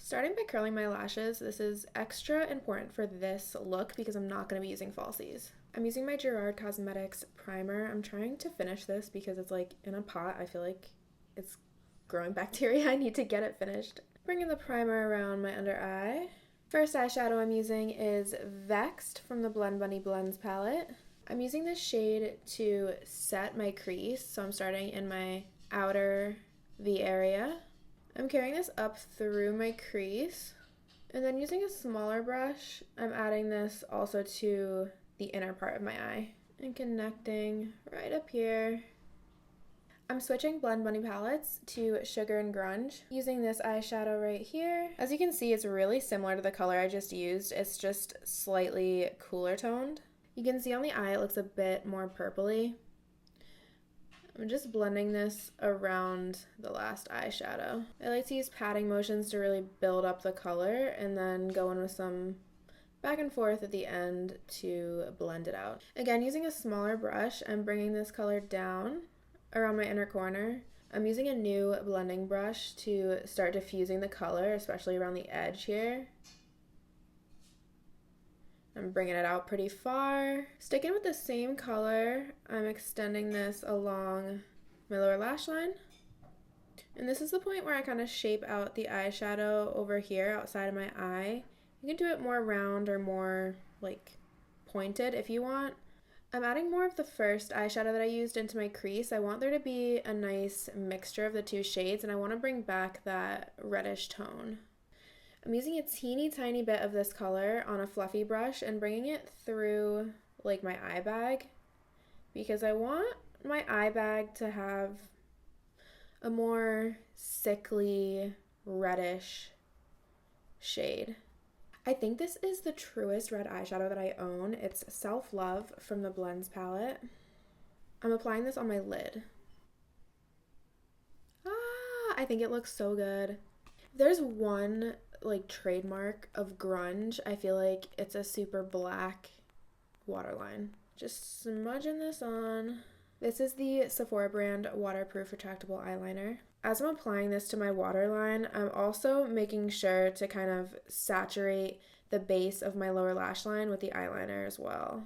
Starting by curling my lashes, this is extra important for this look because I'm not going to be using falsies. I'm using my Gerard Cosmetics primer. I'm trying to finish this because it's like in a pot. I feel like it's growing bacteria. I need to get it finished. Bringing the primer around my under eye. First eyeshadow I'm using is Vexed from the Blend Bunny Blends palette. I'm using this shade to set my crease, so I'm starting in my outer V area. I'm carrying this up through my crease, and then using a smaller brush, I'm adding this also to the inner part of my eye and connecting right up here. I'm switching Blend Bunny palettes to Sugar and Grunge, using this eyeshadow right here. As you can see, it's really similar to the color I just used. It's just slightly cooler toned. You can see on the eye it looks a bit more purpley. I'm just blending this around the last eyeshadow. I like to use patting motions to really build up the color and then go in with some back and forth at the end to blend it out. Again, using a smaller brush, I'm bringing this color down around my inner corner. I'm using a new blending brush to start diffusing the color, especially around the edge here. I'm bringing it out pretty far. Sticking with the same color, I'm extending this along my lower lash line. And this is the point where I kind of shape out the eyeshadow over here outside of my eye. You can do it more round or more like pointed if you want. I'm adding more of the first eyeshadow that I used into my crease. I want there to be a nice mixture of the two shades, and I want to bring back that reddish tone. I'm using a teeny tiny bit of this color on a fluffy brush and bringing it through like my eye bag because I want my eye bag to have a more sickly reddish shade. I think this is the truest red eyeshadow that I own. It's Self Love from the Blends palette. I'm applying this on my lid. I think it looks so good. There's one like trademark of grunge. I feel like it's a super black waterline. Just smudging this on. This is the Sephora brand waterproof retractable eyeliner. As I'm applying this to my waterline, I'm also making sure to kind of saturate the base of my lower lash line with the eyeliner as well.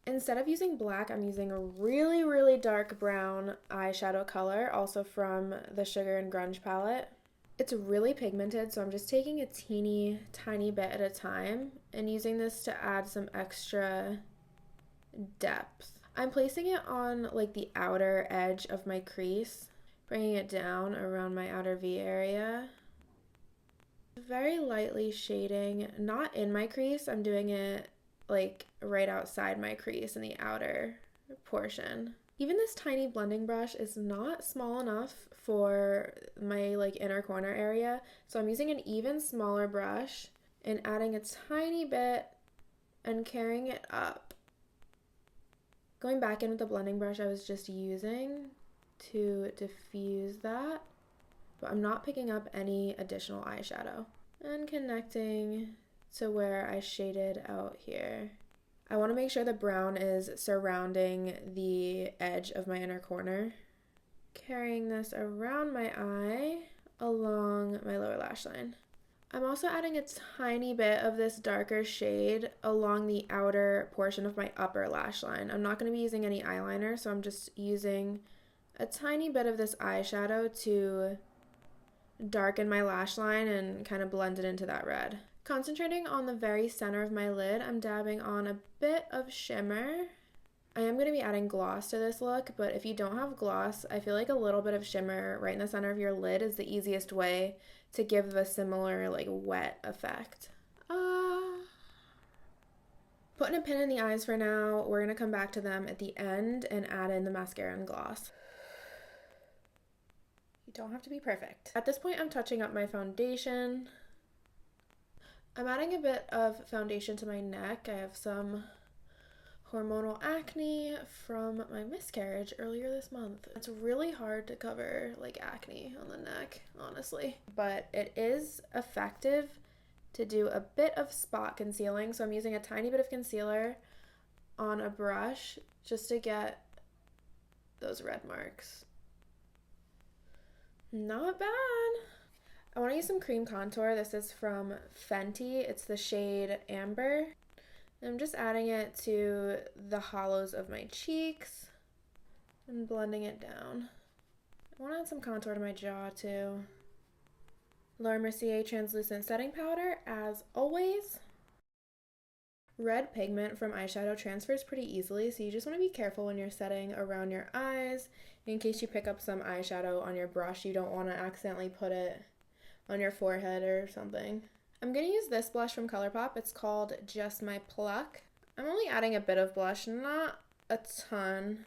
Instead of using black, I'm using a really, really dark brown eyeshadow color, also from the Sugar and Grunge palette. It's really pigmented, so I'm just taking a teeny tiny bit at a time and using this to add some extra depth. I'm placing it on like the outer edge of my crease, bringing it down around my outer V area. Very lightly shading, not in my crease, I'm doing it like right outside my crease in the outer portion. Even this tiny blending brush is not small enough for my like inner corner area, so I'm using an even smaller brush and adding a tiny bit and carrying it up. Going back in with the blending brush I was just using to diffuse that, but I'm not picking up any additional eyeshadow. And connecting to where I shaded out here. I want to make sure the brown is surrounding the edge of my inner corner. Carrying this around my eye along my lower lash line. I'm also adding a tiny bit of this darker shade along the outer portion of my upper lash line. I'm not going to be using any eyeliner, so I'm just using a tiny bit of this eyeshadow to darken my lash line and kind of blend it into that red. Concentrating on the very center of my lid, I'm dabbing on a bit of shimmer. I am going to be adding gloss to this look, but if you don't have gloss, I feel like a little bit of shimmer right in the center of your lid is the easiest way to give the similar like wet effect. Putting a pin in the eyes for now. We're going to come back to them at the end and add in the mascara and gloss. You don't have to be perfect. At this point, I'm touching up my foundation. I'm adding a bit of foundation to my neck. I have some hormonal acne from my miscarriage earlier this month. It's really hard to cover like acne on the neck, honestly, but it is effective to do a bit of spot concealing. So I'm using a tiny bit of concealer on a brush just to get those red marks. Not bad. I want to use some cream contour. This is from Fenty. It's the shade Amber. I'm just adding it to the hollows of my cheeks and blending it down. I want to add some contour to my jaw too. Laura Mercier translucent setting powder, as always. Red pigment from eyeshadow transfers pretty easily, so you just want to be careful when you're setting around your eyes. In case you pick up some eyeshadow on your brush, you don't want to accidentally put it on your forehead or something. I'm going to use this blush from ColourPop. It's called Just My Pluck. I'm only adding a bit of blush, not a ton.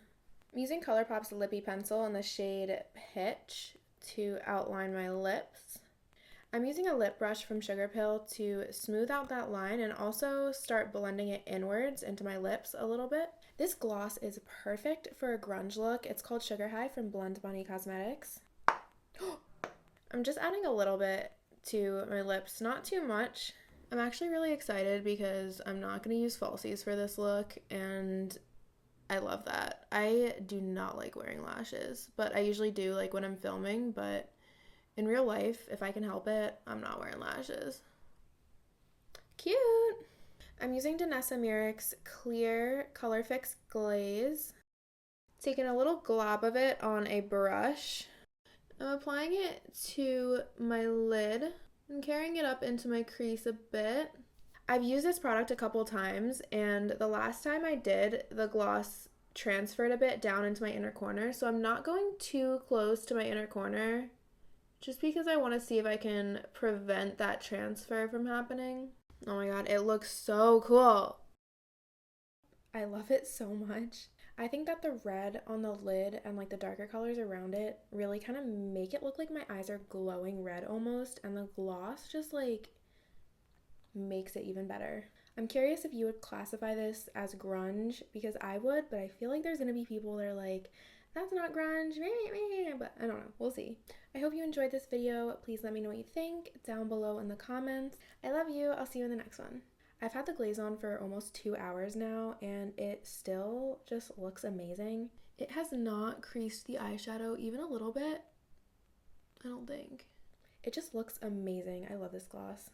I'm using ColourPop's Lippy Pencil in the shade Pitch to outline my lips. I'm using a lip brush from Sugarpill to smooth out that line and also start blending it inwards into my lips a little bit. This gloss is perfect for a grunge look. It's called Sugar High from Blend Bunny Cosmetics. I'm just adding a little bit to my lips, not too much. I'm actually really excited because I'm not going to use falsies for this look, and I love that. I do not like wearing lashes, but I usually do like when I'm filming, but in real life, if I can help it, I'm not wearing lashes. Cute! I'm using Danessa Myrick's clear colorfix glaze. Taking a little glob of it on a brush. I'm applying it to my lid and carrying it up into my crease a bit. I've used this product a couple times, and the last time I did, the gloss transferred a bit down into my inner corner, so I'm not going too close to my inner corner just because I want to see if I can prevent that transfer from happening. Oh my god, it looks so cool. I love it so much. I think that the red on the lid and like the darker colors around it really kind of make it look like my eyes are glowing red almost, and the gloss just like makes it even better. I'm curious if you would classify this as grunge, because I would, but I feel like there's gonna be people that are like, that's not grunge, but I don't know, we'll see. I hope you enjoyed this video. Please let me know what you think down below in the comments. I love you. I'll see you in the next one. I've had the glaze on for almost 2 hours now, and it still just looks amazing. It has not creased the eyeshadow even a little bit, I don't think. It just looks amazing. I love this gloss.